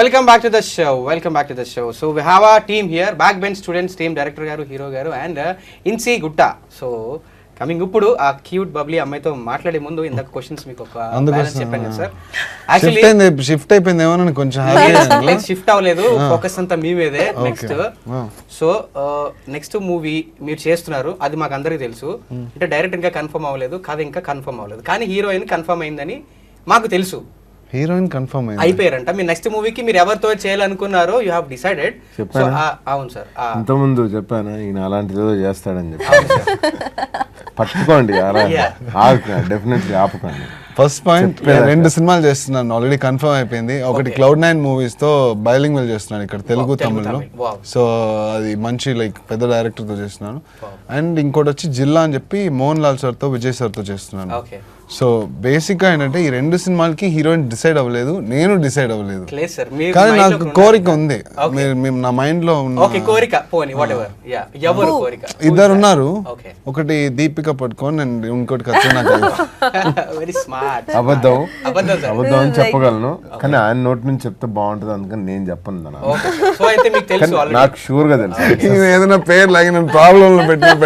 Welcome back to the show. So we have our team here, backbench students team, director garu, hero garu and Insi Gutta. So coming ఇప్పుడు ఆ cute Babli అమ్మాయితో మాట్లాడే ముందు ఇందాక questions మీకు ఒక balance చెప్పాను కదా సార్. యాక్చువల్లీ షిఫ్ట్ అయిపోయిందేమో కొంచెం షిఫ్ట్ అవ్వలేదు, ఫోకస్ అంతా మీ మీదే. నెక్స్ట్ మూవీ మీరు చేస్తున్నారు, అది మాకు అందరికీ తెలుసు. అంటే డైరెక్ట్ ఇంకా కన్ఫర్మ్ అవ్వలేదు, కథ ఇంకా కన్ఫర్మ్ అవ్వలేదు, కానీ హీరోయిన్ కన్ఫర్మ్ అయిందని మాకు తెలుసు. హీరోయిన్ కన్ఫర్మ్ అయిపోయారంట. మీ నెక్స్ట్ మూవీకి మీరు ఎవరితో చేయాలనుకున్నారో యూ హావ్ డిసైడెడ్. అవును సార్, ఇంతకుముందు చెప్పాను ఈయన అలాంటిది ఏదో చేస్తాడని చెప్పి. పట్టుకోండి, డెఫినెట్లీ ఆపుకోండి. ఫస్ట్ పాయింట్, 2 సినిమాలు చేస్తున్నాను, ఆల్రెడీ కన్ఫర్మ్ అయిపోయింది. ఒకటి Cloud9 మూవీస్ తో బైలింగ్వల్ చేస్తున్నాను ఇక్కడ, తెలుగు తమిళ్లో. సో అది మంచి లైక్ పెద్ద డైరెక్టర్ తో చేస్తున్నాను. అండ్ ఇంకోటి వచ్చి జిల్లా అని చెప్పి మోహన్ లాల్ సార్ తో విజయ్ సార్ తో చేస్తున్నాను. సో బేసిక్ గా ఏంటంటే ఈ 2 సినిమాలకి హీరోయిన్ డిసైడ్ అవ్వలేదు, నేను డిసైడ్ అవ్వలేదు, కానీ నాకు కోరిక ఉంది. నా మైండ్ లో ఇద్దరు ఉన్నారు, ఒకటి దీపిక పడుకోని అండ్ ఇంకోటి కత్రినా కైఫ్. అబద్ధం అని చెప్పగలను, కానీ ఆయన నోటి నుంచి చెప్తే బాగుంటది, అందుకని నేను చెప్పను. నాకు షూర్ గా తెలుసు ఏదైనా పేరు లాగి నేను ప్రాబ్లమ్ లో పెడతాను.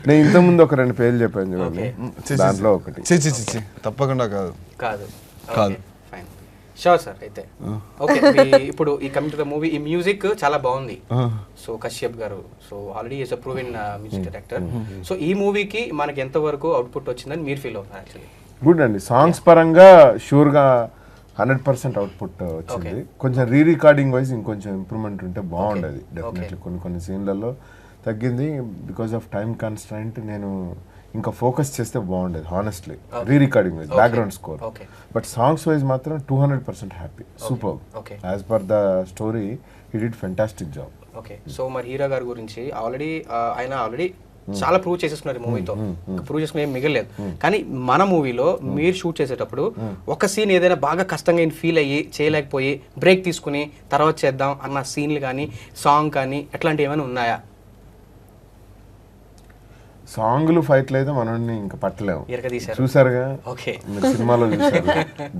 నేను ఇంత ముందు ఒక 2 పేర్లు చెప్పాను చూడండి, దాంట్లో ఒకటి. తప్పకుండా కాదు. Sure sir. అయితే ఓకే, ఇప్పుడు ఈ కమింగ్ టు ద మూవీ, ఈ మ్యూజిక్ చాలా బాగుంది. సో కశ్యప్ గారు, so already is a proven music director. So ఈ మూవీకి మనకి ఎంత వరకు అవుట్పుట్ వచ్చిందని మీరు ఫీల్ అవుతారు? యాక్చువల్లీ గుడ్ అండి, సాంగ్స్ పరంగా షూర్ గా 100% అవుట్పుట్ వచ్చింది. కొంచెం రికార్డింగ్ వైజ్ ఇంకొంచెం ఇంప్రూవ్మెంట్ ఉంటే బాగుండేది. డెఫినెట్లీ కొన్ని సీన్లలో తగ్గింది, బికాస్ ఆఫ్ టైం కన్స్ట్రైంట్. నేను ఇంకా ఫోకస్ చేస్తే బాగుండేది honestly, recording wise, background score. But songs wise మాత్రం 200% happy, super. As per the story he did fantastic job. Okay, so మరి హీరో గారి గురించి ఆయన ఆల్రెడీ చాలా ప్రూవ్ చేసేసుకున్నారు ఈ మూవీతో, ప్రూవ్ చేసుకుని ఏం మిగలేదు. కానీ మన మూవీలో మీరు షూట్ చేసేటప్పుడు ఒక సీన్ ఏదైనా బాగా కష్టంగా ఫీల్ అయ్యి చేయలేకపోయి బ్రేక్ తీసుకుని తర్వాత చేద్దాం అన్న సీన్లు కానీ సాంగ్ కానీ ఎట్లాంటివి ఏమైనా ఉన్నాయా? సాంగ్లు ఫైట్లు అయితే మనల్ని ఇంకా పట్టలేము, చూసారుగా మీరు సినిమాలో చూసారు.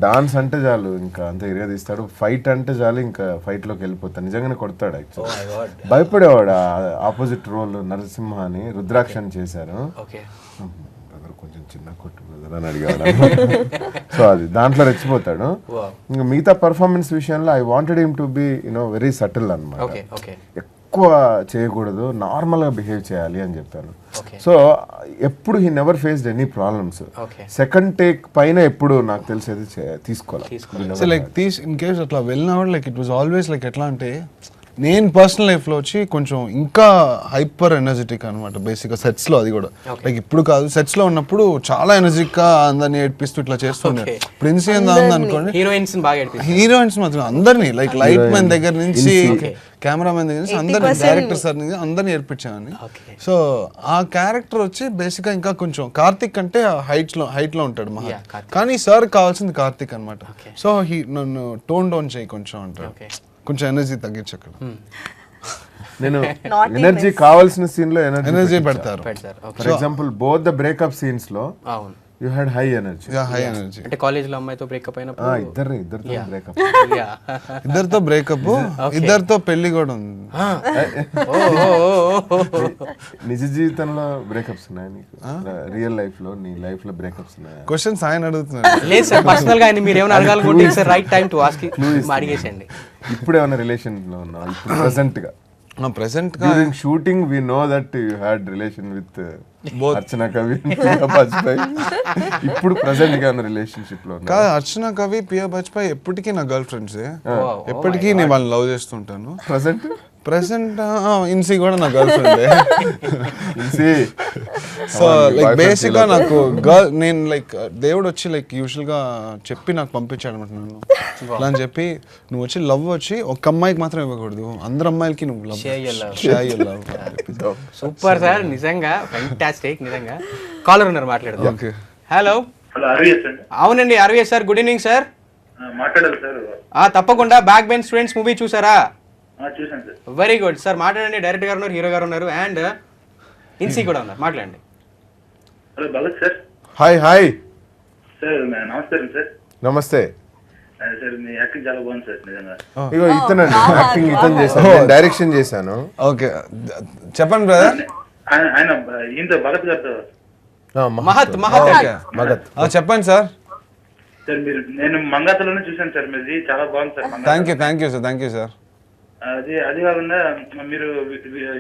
డాన్స్ అంటే చాలు ఇంకా అంత ఇరగా తీస్తాడు, ఫైట్ అంటే చాలు ఇంకా ఫైట్ లోకి వెళ్ళిపోతాడు, నిజంగానే కొడతాడు. యాక్చువల్లీ భయపడేవాడు. ఆపోజిట్ రోల్ నరసింహ అని రుద్రాక్ష అని చేశారు, కొంచెం చిన్న కొట్టు బ్రదర్ అని అడిగాడు. సో అది దాంట్లో రెచ్చిపోతాడు. ఇంకా మిగతా పర్ఫార్మెన్స్ విషయంలో I wanted him to be very subtle అన్నమాట. ఎక్కువ చేయకూడదు, నార్మల్గా బిహేవ్ చేయాలి అని చెప్పాను. సో ఎప్పుడు he never faced any problems. Second take పైన ఎప్పుడు నాకు తెలిసేది తీసుకోవాలి. లైక్ ఇన్ కేస్ అట్లా వెళ్ళినా కూడా like it was always like ఎట్లా అంటే, నేను పర్సనల్ లైఫ్లో వచ్చి కొంచెం ఇంకా హైపర్ ఎనర్జెటిక్ అనమాట బేసిక్గా సెట్స్లో. అది కూడా లైక్ ఇప్పుడు కాదు, సెట్స్లో ఉన్నప్పుడు చాలా ఎనర్జిక్గా అందరిని ఏడిపిస్తూ ఇట్లా చేస్తుండే. ప్రిన్స్ అనుకోండి, హీరోయిన్స్ మాత్రం అందరినీ లైక్ లైట్ మ్యాన్ దగ్గర నుంచి కెమెరామెన్ దగ్గర నుంచి అందరినీ, డైరెక్టర్ సార్ నుంచి అందరినీ ఏర్పించామని. సో ఆ క్యారెక్టర్ వచ్చి బేసిక్గా ఇంకా కొంచెం కార్తిక్ అంటే హైట్ లో ఉంటాడు మహా, కానీ సార్ కావాల్సింది కార్తిక్ అనమాట. సో నన్ను టోన్ డౌన్ చేయి కొంచెం అంటాడు, కొంచెం ఎనర్జీ తగ్గించు. అక్కడ నేను ఎనర్జీ కావాల్సిన సీన్ లో ఎనర్జీ పెడతారు. For example both the breakup scenes లో యు హ్యాడ్ హై ఎనర్జీ. అంటే కాలేజ్ లో అమ్మాయితో బ్రేకప్ అయినప్పుడు ఇద్దరితో బ్రేకప్, ఇద్దరితో పెళ్లి కూడా ఉంది. నిజ జీవితంలో బ్రేకప్స్ ఉన్నాయి నీకు? రియల్ లైఫ్ లో నీ లైఫ్ లో బ్రేకప్స్ ఉన్నాయి? క్వశ్చన్స్ ఆయన అడుగుతున్నారు. లేదు సార్, పర్సనల్ గా మీరు ఏమైనా అడగాలనుకుంటే sir right time to ask అడిగేసండి. ఇప్పుడు ఏమైనా రిలేషన్ లో ఉన్నావు ఇప్పుడు ప్రెసెంట్ గా? ప్రెసెంట్ గా during shooting we know that you had relation with Archana Kavi, Piya Bajpai. ఇప్పుడు ప్రెసెంట్ గా రిలేషన్షిప్ లో కాదు, అర్చన కవి, పియా బాజ్పాయ్ ఎప్పటికీ నా గర్ల్ ఫ్రెండ్స్, ఎప్పటికీ నేను వాళ్ళని లవ్ చేస్తుంటాను. ప్రెసెంట్ ఇన్సీ కూడా నా girl friend. So like basic గా నాకు నేను లైక్ దేవుడు వచ్చి లైక్ యూజువల్ గా చెప్పి నాకు పంపించాడు అనమాట. నన్ను అలా అని చెప్పి నువ్వు వచ్చి లవ్ వచ్చి ఒక అమ్మాయికి మాత్రం ఇవ్వకూడదు, అందరు అమ్మాయిలకి నువ్వు లవ్. సూపర్ సార్, నిజంగా ఫెంటాస్టిక్. నిజంగా కాలర్ ఉన్నారు, మాట్లాడదాం. Okay, hello. అవునండి, అరవిఎస్ సార్, గుడ్ ఈవినింగ్ సార్. తప్పకుండా బ్యాక్ బెంచ్ స్టూడెంట్స్ మూవీ చూసారా? వెరీ గుడ్ సార్, మాట్లాడండి. డైరెక్టర్ గారు ఉన్నారు, హీరో గారు ఉన్నారు అండ్ ఇన్సీ కూడా ఉన్నారు, మాట్లాడండి. హాయ్ హాయ్ సార్, నమస్కారం సార్. నమస్తే. సార్ మీ యాక్టింగ్ చాలా బాగుంది సార్ నిజంగా. ఇగో ఇతనండి యాక్టింగ్ ఇతను చేశాను, నేను డైరెక్షన్ చేశాను. ఓకే చెప్పండి బ్రదర్. ఆయన ఈయనతో భగత్ గారితో మహత్ మగత్ చెప్పండి సార్. సార్ మీరు నేను మంగాతలోనే చూశాను సార్, మీది చాలా బాగుంది సార్. Thank you sir. అది కాకుండా మీరు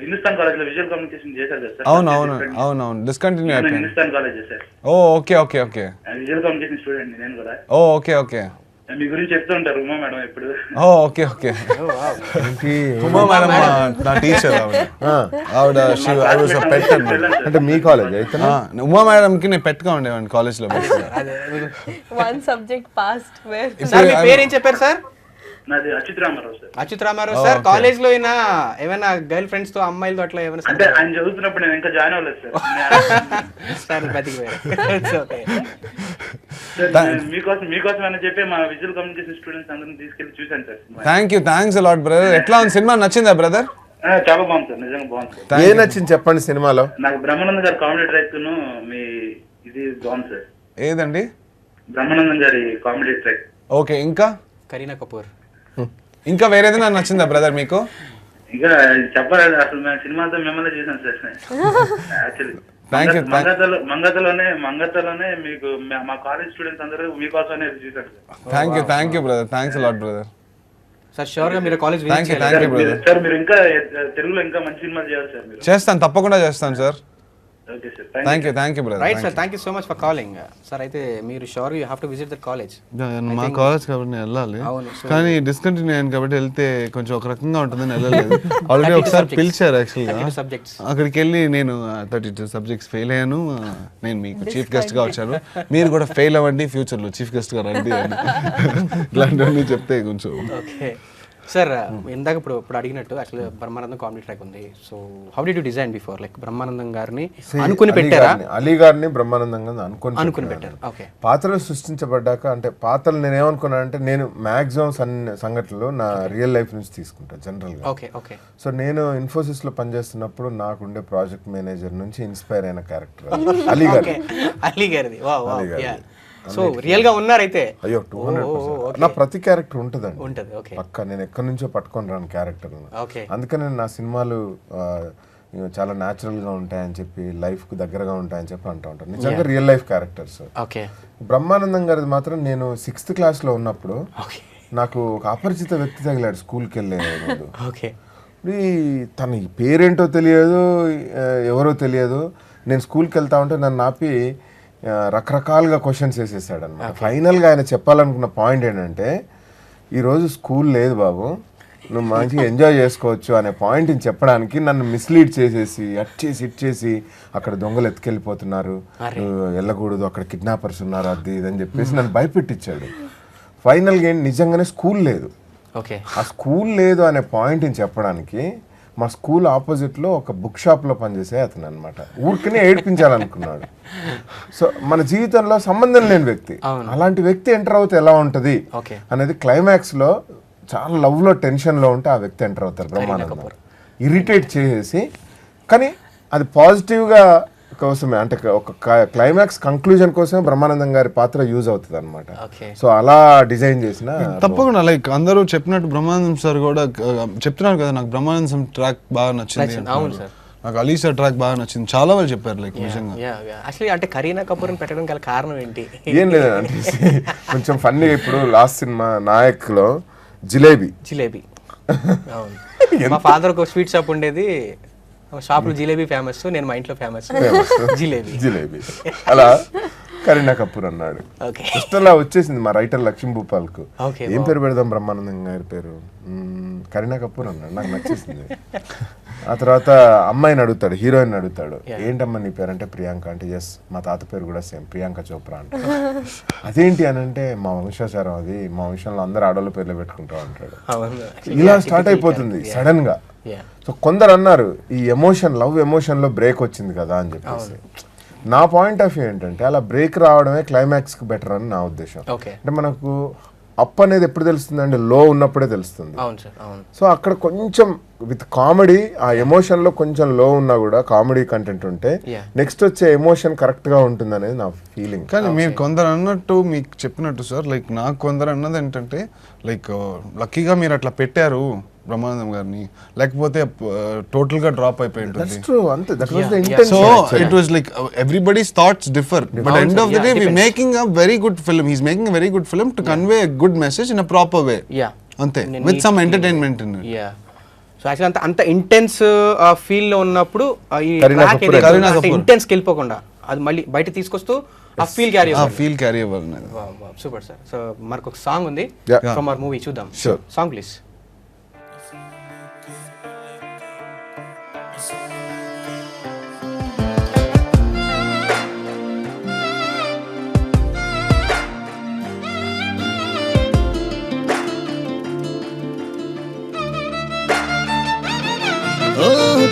హిందుస్థాన్ కాలేజ్ లో విజువల్ కమ్యూనికేషన్ చేశారు కదా సార్? అవును డిస్కంటిన్యూ అయిపోయింది. Hindustan college sir. Okay visual communication student నేను కూడా. ఓకే మీ గురించి చెప్తూ ఉంటారు ఉమా మేడం ఎప్పుడు. ఓకే ఉమా మేడం నా టీచర్ ఆవిడ పెట్ అంటే మీ కాలేజ్ అయితే ఉమా మేడం కి నేను పెట్టుగా ఉండేవాడిని కాలేజ్ లో. One subject passed where. Sir మీ పేరు ఏం చెప్పారు సార్? నాది Achyut Ramarao sir. Achyut Ramarao sir. College లో అయినా ఏమైనా గర్ల్ ఫ్రెండ్స్ తో అమ్మాయిలతో అట్లా ఏమైనా? అంటే ఆయన చదువుతున్నప్పుడు నేను ఇంకా జాయిన్ అవ్వలేదు సార్. సార్ బతికిపోయారు. మీకోసం అని చెప్పి మా విజువల్ కమ్యూనికేషన్ స్టూడెంట్స్ అందరిని తీసుకెళ్లి చూశాను సార్. Thanks a lot brother. ఎట్లా ఉంది సినిమా, నచ్చిందా బ్రదర్? చాలా బాగుంది సార్, నిజంగా బాగుంది సార్. ఏ నచ్చింది చెప్పండి సినిమాలో? నాకు బ్రహ్మానందం గారి కామెడీ ట్రాక్ మీ ఇది బాగుంది సార్. ఏదండి? బ్రహ్మానందం గారి కామెడీ ట్రాక్. ఓకే, ఇంకా కరీనా కపూర్. ఇంకా వేరేదైనా నచ్చిందా బ్రదర్ మీకు? ఇంకా చెప్పాలి, అసలు మేము సినిమా అంతా మిమ్మల్ని చూసాం సార్. యాక్చువల్లీ మంగతలోనే మీకు మా కాలేజ్ స్టూడెంట్స్ అందరూ మీకోసమే చూసారు sir. Thank you brother. Thanks a lot brother. Sir sure గా మీరు college thank you brother. Sir మీరు ఇంకా తెలుగులో ఇంకా మంచి సినిమాలు చేయాలి సార్ మీరు. చేస్తాను, తప్పకుండా చేస్తాను sir. Okay sir, thank you brother. Right sir, thank you so much for calling sir. అయితే మీరు sure you have to visit that college. మా కాలేజ్ కాబట్టి నేను వెళ్ళాలి, కానీ డిస్కంటిన్యూ అయ్యాను కాబట్టి వెళ్తే కొంచెం ఒక రకంగా ఉంటుందని వెళ్ళలేదు. ఆల్రెడీ ఒకసారి పిలిచారు యాక్చువల్గా, అక్కడికి వెళ్ళి నేను 32 సబ్జెక్ట్స్ ఫెయిల్ అయ్యాను. నేను మీకు చీఫ్ గెస్ట్ గా వచ్చాను, మీరు కూడా ఫెయిల్ అవ్వండి, ఫ్యూచర్ లో చీఫ్ గెస్ట్ గా రండి అని ఇట్లాంటివన్నీ చెప్తే కొంచెం. ఓకే సార్, ఇందాక ఇప్పుడు అడిగినట్టు యాక్చువల్లీ బ్రహ్మానందం కామెడీ ట్రాక్ ఉంది. So how did you design before? Like Brahmanandam గారిని అనుకుని పెట్టారా? అలీ గారిని బ్రహ్మానందం గారిని అనుకుని పెట్టారు. ఓకే. పాత్రలు సృష్టించబడ్డాక అంటే పాత్రలు నేను ఏమనుకున్నానంటే, నేను మాక్సిమం సంఘటనలు నా రియల్ లైఫ్ నుంచి తీసుకుంటాను జనరల్ గా. ఓకే. సో నేను ఇన్ఫోసిస్ లో పనిచేస్తున్నప్పుడు నాకుండే ప్రాజెక్ట్ మేనేజర్ నుంచి ఇన్స్పైర్ అయిన క్యారెక్టర్ అలీ గారిది. సో రియల్ గా ఉన్నారైతే? అయ్యో 200%. నా ప్రతి క్యారెక్టర్ ఉంటదండి. ఓకే. పక్క నేను ఎక్కడి నుంచో పట్టుకొని రాను క్యారెక్టర్. ఓకే. అందుకని నా సినిమాలు చాలా న్యాచురల్ గా ఉంటాయని చెప్పి, లైఫ్ కు దగ్గరగా ఉంటాయని చెప్పి అంటూ ఉంటాను. నిజంగా real life characters. Okay. Brahmanandam గారిది మాత్రం నేను 6th క్లాస్ లో ఉన్నప్పుడు నాకు ఒక అపరిచిత వ్యక్తి తగిలాడు స్కూల్కి వెళ్ళే ముందు. ఓకే. తన పేరేంటో తెలియదు, ఎవరో తెలియదు. నేను స్కూల్కి వెళ్తా ఉంటే నన్ను ఆపి రకరకాలుగా క్వశ్చన్స్ వేసేసాడు అనమాట. ఫైనల్గా ఆయన చెప్పాలనుకున్న పాయింట్ ఏంటంటే, ఈరోజు స్కూల్ లేదు బాబు, నువ్వు మంచిగా ఎంజాయ్ చేసుకోవచ్చు అనే పాయింట్ని చెప్పడానికి నన్ను మిస్లీడ్ చేసేసి ఇట్ చేసి అక్కడ దొంగలు ఎత్తుకెళ్ళిపోతున్నారు, నువ్వు వెళ్ళకూడదు, అక్కడ కిడ్నాపర్స్ ఉన్నారు, అది ఇదని చెప్పేసి నన్ను భయపెట్టించాడు. ఫైనల్గా ఏంటి, నిజంగానే స్కూల్ లేదు. ఆ స్కూల్ లేదు అనే పాయింట్ని చెప్పడానికి మా స్కూల్ ఆపోజిట్లో ఒక బుక్ షాప్లో పనిచేసే అతను అనమాట. ఊరికనే ఏడ్పించాలనుకున్నాడు. సో మన జీవితంలో సంబంధం లేని వ్యక్తి, అలాంటి వ్యక్తి ఎంటర్ అవుతే ఎలా ఉంటుంది అనేది క్లైమాక్స్లో చాలా లవ్లో టెన్షన్లో ఉంటే ఆ వ్యక్తి ఎంటర్ అవుతారు బ్రహ్మానందం. ఇరిటేట్ చేసేసి, కానీ అది పాజిటివ్గా కోసమే, అంటే ఒక క్లైమాక్స్ కంక్లూజన్ కోసమే బ్రహ్మానందం గారి పాత్ర యూజ్ అవుతుంది అనమాట. సో అలా డిజైన్ చేసిన. తప్పకుండా లైక్ అందరూ చెప్పినట్టు బ్రహ్మానందం సార్ కూడా చెప్తున్నారు కదా, నాకు బ్రహ్మానందం ట్రాక్ బాగా నచ్చింది, నాకు అలీ సార్ ట్రాక్ బాగా నచ్చింది, చాలా వాళ్ళు చెప్పారు. లైక్ నిజంగా యాక్చువల్లీ అంటే కరీనా కపూర్ని పెట్టడం గల కారణం ఏంటి? ఏం లేదంటే కొంచెం ఫన్నీగా, ఇప్పుడు లాస్ట్ సినిమా నాయక్లో జిలేబీ మా ఫాదర్ ఒక స్వీట్ షాప్ ఉండేది, షాప్ లో జిలేబీ ఫేమస్, నేను మా ఇంట్లో ఫేమస్ జిలేబీ. అలా కరీనా కపూర్ అన్నాడు. అలా వచ్చేసింది మా రైటర్ లక్ష్మీ భూపాల్కు, ఏం పేరు పెడదాం బ్రహ్మానందం గారి పేరు, కరీనా కపూర్ అన్నాడు. నాకు నచ్చేసింది. ఆ తర్వాత అమ్మాయిని అడుగుతాడు, హీరోయిన్ అడుగుతాడు, ఏంటమ్మా నీ పేరు అంటే ప్రియాంక అంటే, ఎస్ మా తాత పేరు కూడా సేమ్ ప్రియాంక చోప్రా అంటే. అదేంటి అని అంటే, మా వంశాచారం అది, మా వంశంలో అందరు ఆడవాళ్ళ పేర్లు పెట్టుకుంటాం అంటాడు. ఇలా స్టార్ట్ అయిపోతుంది సడన్ గా. సో కొందరు అన్నారు ఈ ఎమోషన్, లవ్ ఎమోషన్ లో బ్రేక్ వచ్చింది కదా అని చెప్పేసి. నా పాయింట్ ఆఫ్ వ్యూ ఏంటంటే, అలా బ్రేక్ రావడమే క్లైమాక్స్ కి బెటర్ అని నా ఉద్దేశం. అంటే మనకు అప్ అనేది ఎప్పుడు తెలుస్తుంది అంటే లో ఉన్నప్పుడే తెలుస్తుంది. అవును సార్, అవును. సో అక్కడ కొంచెం విత్ కామెడీ ఆ ఎమోషన్ లో కొంచెం లో ఉన్నా కూడా కామెడీ కంటెంట్ ఉంటే నెక్స్ట్ వచ్చే ఎమోషన్ కరెక్ట్ గా ఉంటుంది అనేది నా ఫీలింగ్. కానీ మీరు కొందరు అన్నట్టు మీకు చెప్పినట్టు సార్, లైక్ నాకు కొందరు అన్నది ఏంటంటే లైక్ లక్కీగా మీరు అట్లా పెట్టారు బ్రహ్మానందం గారిని, లేకపోతే టోటల్ గా డ్రాప్ అయిపోయి ఉంటుంది. So it was like everybody's thoughts differ, but end of the day we making a very good film. He is making a very good film to convey a good message in a proper way. అంతే, with some entertainment in it. So actually అంత intense feel లో ఉన్నప్పుడు ఈ intense వెళ్ళిపోకుండా అది మళ్ళీ బయట తీసుకొస్తూ ఆ ఫీల్ క్యారీ అవ్వాలి. Super sir. సో మనకు ఒక సాంగ్ ఉంది ఫ్రమ్ అవర్ మూవీ, చూద్దాం. Song please.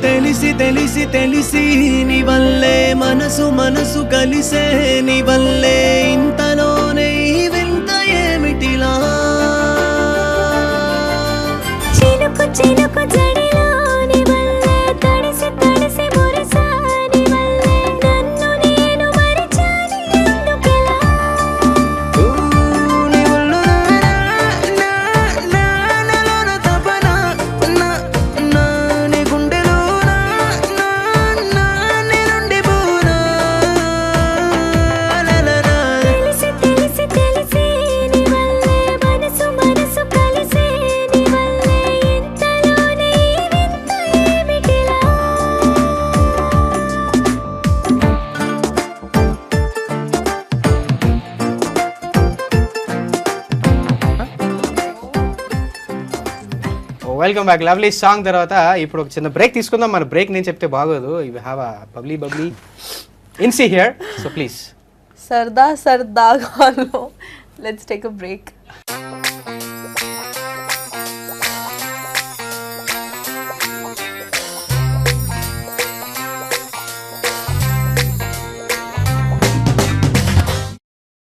తెలిసి తెలిసి తెలిసి నీ వల్లే మనసు మనసు కలిసే, నీ వల్లే ఇంతలోనే ఈ వింత ఏమిటిలా, చినుకు చినుకు జడిలో నీ వల్లే తడిసి తడిసి మురిసా, నీ వల్లే నన్ను నేను మరిచాను ఎందుకిలా, నీ వల్ల నాలోన తపన నా నీ గుండెలో నిండిపోనా, తెలిసి తెలిసి తెలిసి నీ వల్లే మనసు మనసు కలిసే, నీ వల్లే ఇంతలోనే ఈ వింత ఏమిటిలా. Welcome back. లవ్లీ సాంగ్ తర్వాత ఇప్పుడు ఒక చిన్న బ్రేక్ తీసుకుందాం. మన బ్రేక్ నేను చెప్తే బాగోదు. యూ హ్యావ్ అ బబ్లీ ఇన్సీ హియర్, సో ప్లీజ్. సరదా సరదాగాలో లెట్స్ టేక్ అ బ్రేక్.